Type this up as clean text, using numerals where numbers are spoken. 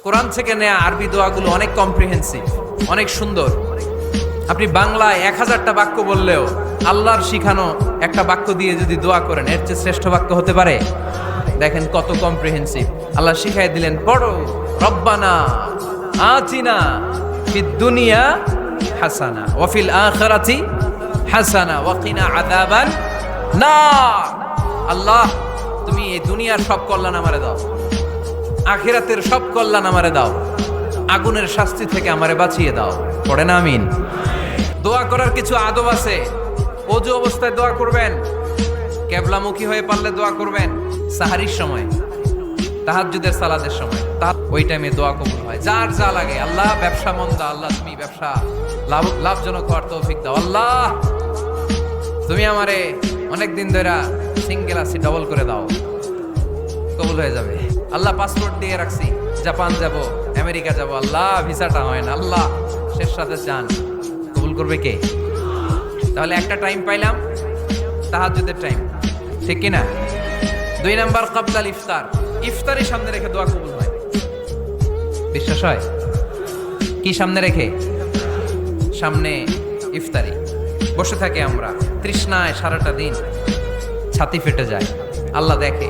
কোরআন থেকে নেয়া আরবি দোয়াগুলো অনেক কম্প্রিহেন্সিভ, অনেক সুন্দর। আপনি বাংলায় 1000টা বাক্য বললেও আল্লাহর শিখানো একটা বাক্য দিয়ে যদি দোয়া করেন, এর চেয়ে শ্রেষ্ঠ বাক্য হতে পারে? দেখেন কত কম্প্রিহেন্সিভ। আল্লাহ শিখাই দিলেন, পড়ো রব্বানা আতিনা ফিদ দুনিয়া হাসানা ওয়া ফিল আখিরাতি হাসানা ওয়া কিনা আযাবান নার। আল্লাহ, তুমি এই দুনিয়ার সব কল্যাণ আমারে দাও, আখিরাতের সব কল্যাণ আমারে দাও, আগুনের শাস্তি থেকে আমারে বাঁচিয়ে দাও। পড়ে না আমিন। দোয়া করার কিছু আদব আছে। ওযু অবস্থায় দোয়া করবেন, কিবলামুখী হয়ে পারলে দোয়া করবেন, সাহারির সময়, তাহাজ্জুদের সালাতের সময়, ওই টাইমে দোয়া কবুল হয়। যার যা লাগে, আল্লাহ ব্যবসা মন্দা, আল্লাহ তুমি ব্যবসা লাভজনক হওয়ার তৌফিক দাও। আল্লাহ তুমি আমারে অনেকদিন ধরে সিঙ্গেল আছি, ডবল করে দাও, কবুল হয়ে যাবে। আল্লাহ পাসপোর্ট দিয়ে রাখছি, জাপান যাব, আমেরিকা যাব, আল্লাহ ভিসাটা হয় না, আল্লাহ শেষ সাথে যান, কবুল করবে কে? তাহলে একটা টাইম পাইলাম, তাহাজ্জুদের টাইম, ঠিক কিনা? 2 নাম্বার কাবলাল ইফতার, ইফতারি সামনে রেখে দোয়া কবুল হয়। বিশ্বাস হয়? কি সামনে রেখে? সামনে ইফতারি। বসে থাকে আমরা তৃষ্ণায় সারাটা দিন, ছাতি ফেটে যায়, আল্লাহ দেখে।